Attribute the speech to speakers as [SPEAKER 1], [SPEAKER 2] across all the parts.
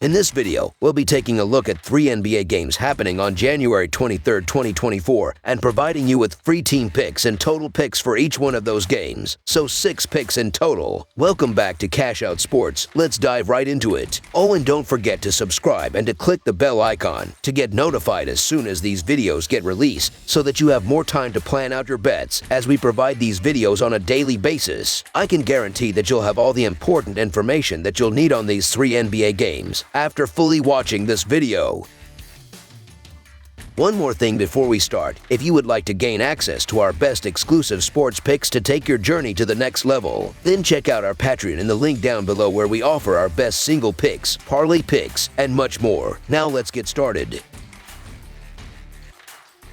[SPEAKER 1] In this video, we'll be taking a look at 3 NBA games happening on January 23, 2024, and providing you with free team picks and total picks for each one of those games. So 6 picks in total. Welcome back to Cash Out Sports. Let's dive right into it. Oh, and don't forget to subscribe and to click the bell icon to get notified as soon as these videos get released, so that you have more time to plan out your bets as we provide these videos on a daily basis. I can guarantee that you'll have all the important information that you'll need on these 3 NBA games after fully watching this video. One more thing before we start. If you would like to gain access to our best exclusive sports picks to take your journey to the next level, then check out our Patreon in the link down below, where we offer our best single picks, parlay picks, and much more. Now let's get started.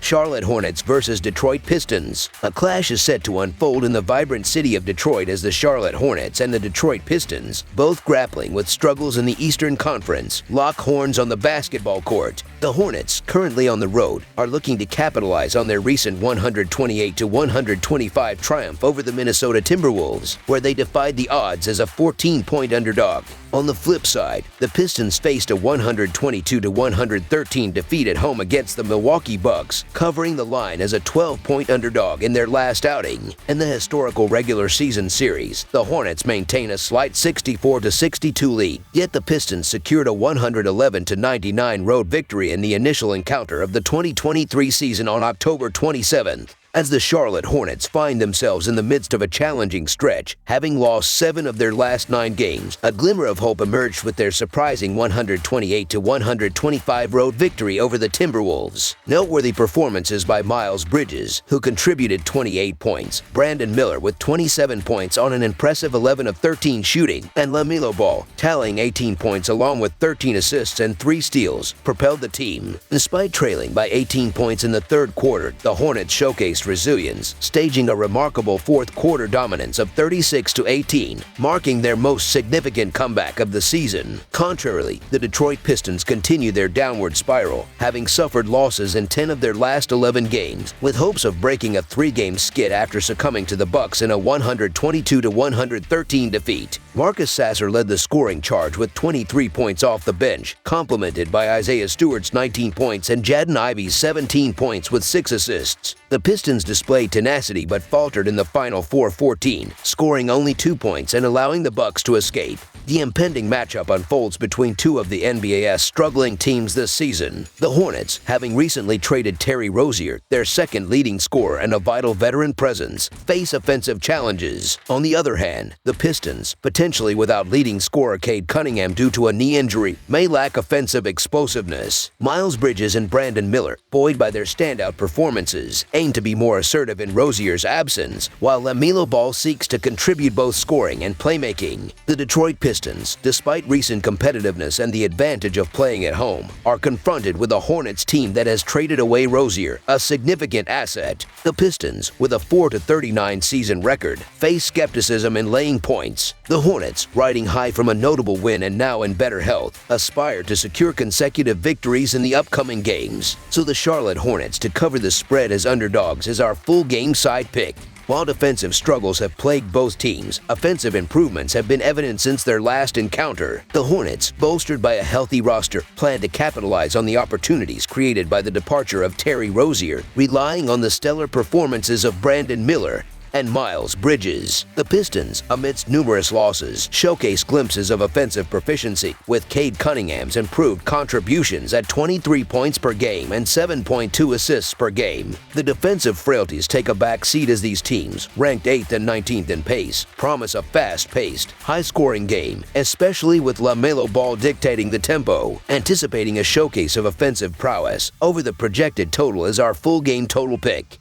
[SPEAKER 1] Charlotte Hornets versus Detroit Pistons. A clash is set to unfold in the vibrant city of Detroit as the Charlotte Hornets and the Detroit Pistons, both grappling with struggles in the Eastern Conference, lock horns on the basketball court. The Hornets, currently on the road, are looking to capitalize on their recent 128-125 triumph over the Minnesota Timberwolves, where they defied the odds as a 14-point underdog. On the flip side, the Pistons faced a 122-113 defeat at home against the Milwaukee Bucks, covering the line as a 12-point underdog in their last outing. In the historical regular season series, the Hornets maintain a slight 64-62 lead, yet the Pistons secured a 111-99 road victory in the initial encounter of the 2023 season on October 27th. As the Charlotte Hornets find themselves in the midst of a challenging stretch, having lost 7 of their last 9 games, a glimmer of hope emerged with their surprising 128-125 road victory over the Timberwolves. Noteworthy performances by Miles Bridges, who contributed 28 points, Brandon Miller with 27 points on an impressive 11 of 13 shooting, and LaMelo Ball, tallying 18 points along with 13 assists and 3 steals, propelled the team. Despite trailing by 18 points in the third quarter, the Hornets showcased resilience, staging a remarkable fourth-quarter dominance of 36-18, marking their most significant comeback of the season. Contrarily, the Detroit Pistons continue their downward spiral, having suffered losses in 10 of their last 11 games, with hopes of breaking a 3-game skid after succumbing to the Bucks in a 122-113 defeat. Marcus Sasser led the scoring charge with 23 points off the bench, complemented by Isaiah Stewart's 19 points and Jaden Ivey's 17 points with 6 assists. The Pistons displayed tenacity but faltered in the final 4-14, scoring only 2 points and allowing the Bucks to escape. The impending matchup unfolds between 2 of the NBA's struggling teams this season. The Hornets, having recently traded Terry Rozier, their second leading scorer and a vital veteran presence, face offensive challenges. On the other hand, the Pistons, potentially without leading scorer Cade Cunningham due to a knee injury, may lack offensive explosiveness. Miles Bridges and Brandon Miller, buoyed by their standout performances, aim to be more assertive in Rozier's absence, while LaMelo Ball seeks to contribute both scoring and playmaking. The Detroit Pistons, despite recent competitiveness and the advantage of playing at home, are confronted with a Hornets team that has traded away Rozier, a significant asset. The Pistons, with a 4-39 season record, face skepticism in laying points. The Hornets, riding high from a notable win and now in better health, aspire to secure consecutive victories in the upcoming games. So the Charlotte Hornets to cover the spread as underdogs is our full game side pick. While defensive struggles have plagued both teams, offensive improvements have been evident since their last encounter. The Hornets, bolstered by a healthy roster, plan to capitalize on the opportunities created by the departure of Terry Rozier, relying on the stellar performances of Brandon Miller and Miles Bridges. The Pistons, amidst numerous losses, showcase glimpses of offensive proficiency, with Cade Cunningham's improved contributions at 23 points per game and 7.2 assists per game. The defensive frailties take a back seat as these teams, ranked 8th and 19th in pace, promise a fast-paced, high-scoring game, especially with LaMelo Ball dictating the tempo. Anticipating a showcase of offensive prowess, over the projected total is our full game total pick.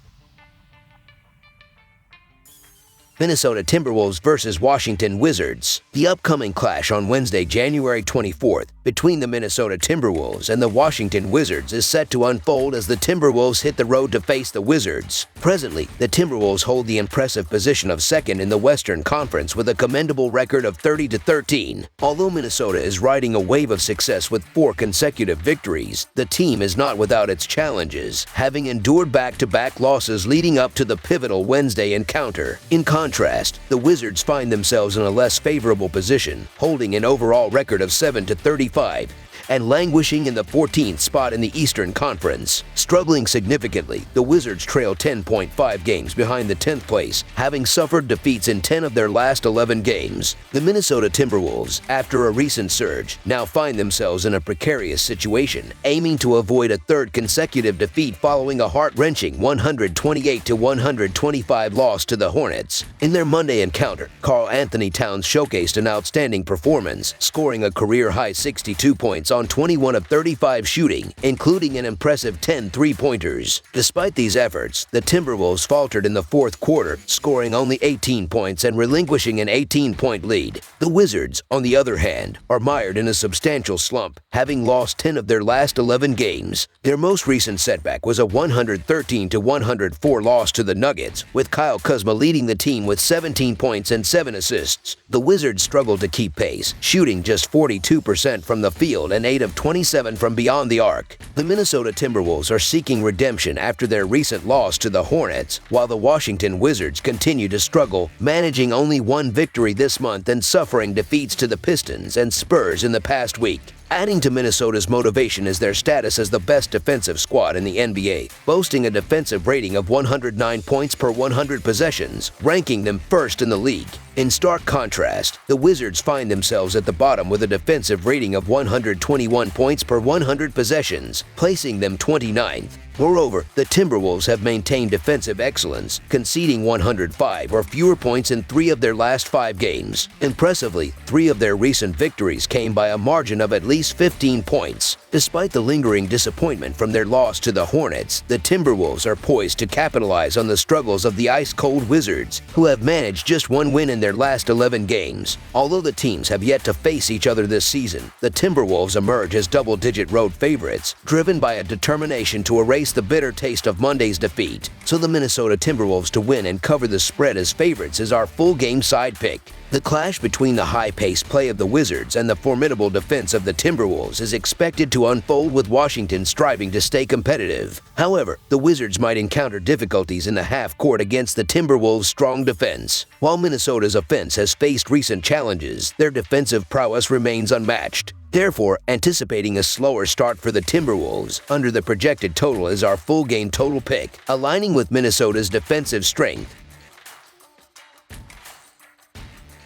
[SPEAKER 1] Minnesota Timberwolves versus Washington Wizards. The upcoming clash on Wednesday, January 24th, between the Minnesota Timberwolves and the Washington Wizards is set to unfold as the Timberwolves hit the road to face the Wizards. Presently, the Timberwolves hold the impressive position of second in the Western Conference with a commendable record of 30-13. Although Minnesota is riding a wave of success with 4 consecutive victories, the team is not without its challenges, having endured back-to-back losses leading up to the pivotal Wednesday encounter. In contrast, contrast, the Wizards find themselves in a less favorable position, holding an overall record of 7-35 and languishing in the 14th spot in the Eastern Conference. Struggling significantly, the Wizards trail 10.5 games behind the 10th place, having suffered defeats in 10 of their last 11 games. The Minnesota Timberwolves, after a recent surge, now find themselves in a precarious situation, aiming to avoid a third consecutive defeat following a heart-wrenching 128-125 loss to the Hornets. In their Monday encounter, Karl Anthony Towns showcased an outstanding performance, scoring a career-high 62 points on 21 of 35 shooting, including an impressive 10 three-pointers. Despite these efforts, the Timberwolves faltered in the fourth quarter, scoring only 18 points and relinquishing an 18-point lead. The Wizards, on the other hand, are mired in a substantial slump, having lost 10 of their last 11 games. Their most recent setback was a 113-104 loss to the Nuggets, with Kyle Kuzma leading the team with 17 points and 7 assists. The Wizards struggled to keep pace, shooting just 42% from the field and 8 of 27 from beyond the arc. The Minnesota Timberwolves are seeking redemption after their recent loss to the Hornets, while the Washington Wizards continue to struggle, managing only one victory this month and suffering defeats to the Pistons and Spurs in the past week. Adding to Minnesota's motivation is their status as the best defensive squad in the NBA, boasting a defensive rating of 109 points per 100 possessions, ranking them first in the league. In stark contrast, the Wizards find themselves at the bottom with a defensive rating of 121 points per 100 possessions, placing them 29th. Moreover, the Timberwolves have maintained defensive excellence, conceding 105 or fewer points in 3 of their last 5 games. Impressively, 3 of their recent victories came by a margin of at least 15 points. Despite the lingering disappointment from their loss to the Hornets, the Timberwolves are poised to capitalize on the struggles of the ice-cold Wizards, who have managed just one win in their last 11 games. Although the teams have yet to face each other this season, the Timberwolves emerge as double-digit road favorites, driven by a determination to erase the bitter taste of Monday's defeat. So the Minnesota Timberwolves to win and cover the spread as favorites is our full game side pick. The clash between the high-paced play of the Wizards and the formidable defense of the Timberwolves is expected to unfold, with Washington striving to stay competitive. However, the Wizards might encounter difficulties in the half-court against the Timberwolves' strong defense. While Minnesota's offense has faced recent challenges, their defensive prowess remains unmatched. Therefore, anticipating a slower start for the Timberwolves, under the projected total is our full game total pick, aligning with Minnesota's defensive strength.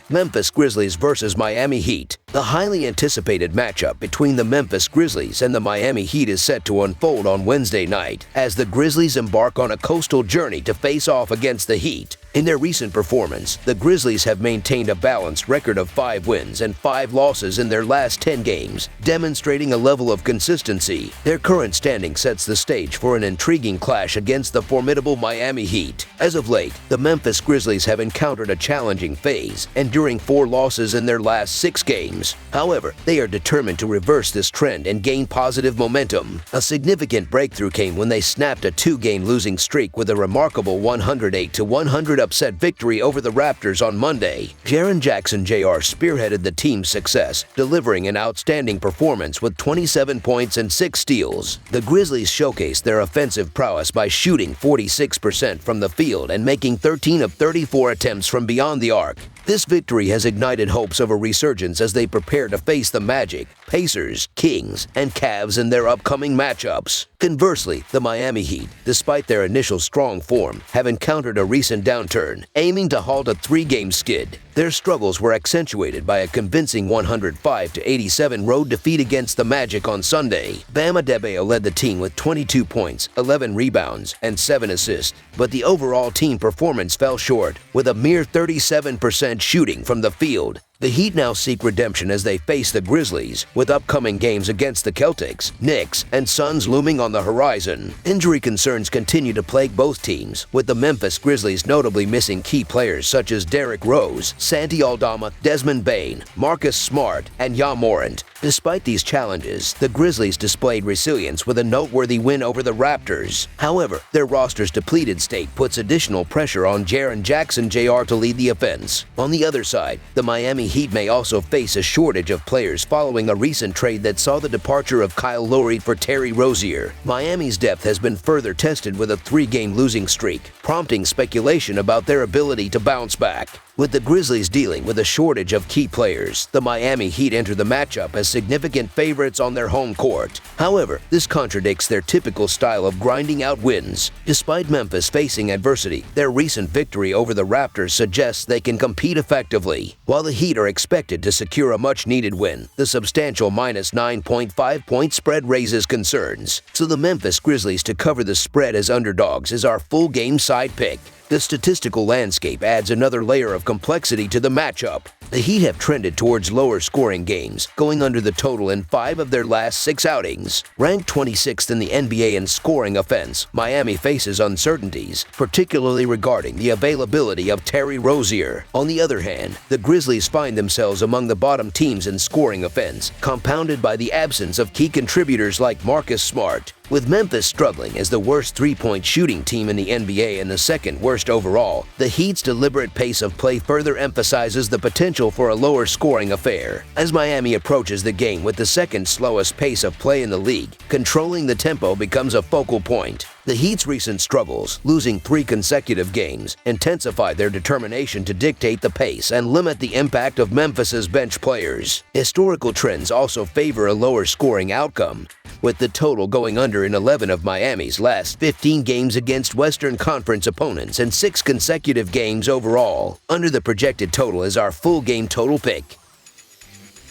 [SPEAKER 1] Memphis Grizzlies versus Miami Heat. The highly anticipated matchup between the Memphis Grizzlies and the Miami Heat is set to unfold on Wednesday night, as the Grizzlies embark on a coastal journey to face off against the Heat. In their recent performance, the Grizzlies have maintained a balanced record of 5 wins and 5 losses in their last 10 games, demonstrating a level of consistency. Their current standing sets the stage for an intriguing clash against the formidable Miami Heat. As of late, the Memphis Grizzlies have encountered a challenging phase, enduring 4 losses in their last 6 games. However, they are determined to reverse this trend and gain positive momentum. A significant breakthrough came when they snapped a 2-game losing streak with a remarkable 108-100 upset victory over the Raptors on Monday. Jaren Jackson Jr. spearheaded the team's success, delivering an outstanding performance with 27 points and 6 steals. The Grizzlies showcased their offensive prowess by shooting 46% from the field and making 13 of 34 attempts from beyond the arc. This victory has ignited hopes of a resurgence as they prepare to face the Magic, Pacers, Kings, and Cavs in their upcoming matchups. Conversely, the Miami Heat, despite their initial strong form, have encountered a recent downturn, aiming to halt a 3-game skid. Their struggles were accentuated by a convincing 105-87 road defeat against the Magic on Sunday. Bam Adebayo led the team with 22 points, 11 rebounds, and 7 assists, but the overall team performance fell short, with a mere 37% shooting from the field. The Heat now seek redemption as they face the Grizzlies, with upcoming games against the Celtics, Knicks, and Suns looming on the horizon. Injury concerns continue to plague both teams, with the Memphis Grizzlies notably missing key players such as Derrick Rose, Santi Aldama, Desmond Bane, Marcus Smart, and Ja Morant. Despite these challenges, the Grizzlies displayed resilience with a noteworthy win over the Raptors. However, their roster's depleted state puts additional pressure on Jaren Jackson Jr. to lead the offense. On the other side, the Miami Heat may also face a shortage of players following a recent trade that saw the departure of Kyle Lowry for Terry Rozier. Miami's depth has been further tested with a 3-game losing streak, prompting speculation about their ability to bounce back. With the Grizzlies dealing with a shortage of key players, the Miami Heat enter the matchup as significant favorites on their home court. However, this contradicts their typical style of grinding out wins. Despite Memphis facing adversity, their recent victory over the Raptors suggests they can compete effectively. While the Heat are expected to secure a much-needed win, the substantial minus 9.5-point spread raises concerns. So the Memphis Grizzlies to cover the spread as underdogs is our full-game side pick. The statistical landscape adds another layer of complexity to the matchup. The Heat have trended towards lower-scoring games, going under the total in 5 of their last 6 outings. Ranked 26th in the NBA in scoring offense, Miami faces uncertainties, particularly regarding the availability of Terry Rozier. On the other hand, the Grizzlies find themselves among the bottom teams in scoring offense, compounded by the absence of key contributors like Marcus Smart. With Memphis struggling as the worst three-point shooting team in the NBA and the second worst overall, the Heat's deliberate pace of play further emphasizes the potential for a lower-scoring affair. As Miami approaches the game with the second slowest pace of play in the league, controlling the tempo becomes a focal point. The Heat's recent struggles, losing 3 consecutive games, intensify their determination to dictate the pace and limit the impact of Memphis's bench players. Historical trends also favor a lower-scoring outcome, with the total going under in 11 of Miami's last 15 games against Western Conference opponents and 6 consecutive games overall. Under the projected total is our full game total pick.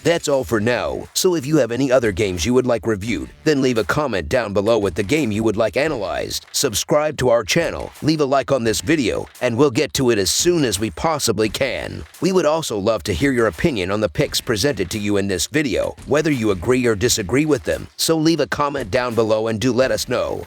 [SPEAKER 1] That's all for now, so if you have any other games you would like reviewed, then leave a comment down below with the game you would like analyzed. Subscribe to our channel, leave a like on this video, and we'll get to it as soon as we possibly can. We would also love to hear your opinion on the picks presented to you in this video, whether you agree or disagree with them, so leave a comment down below and do let us know.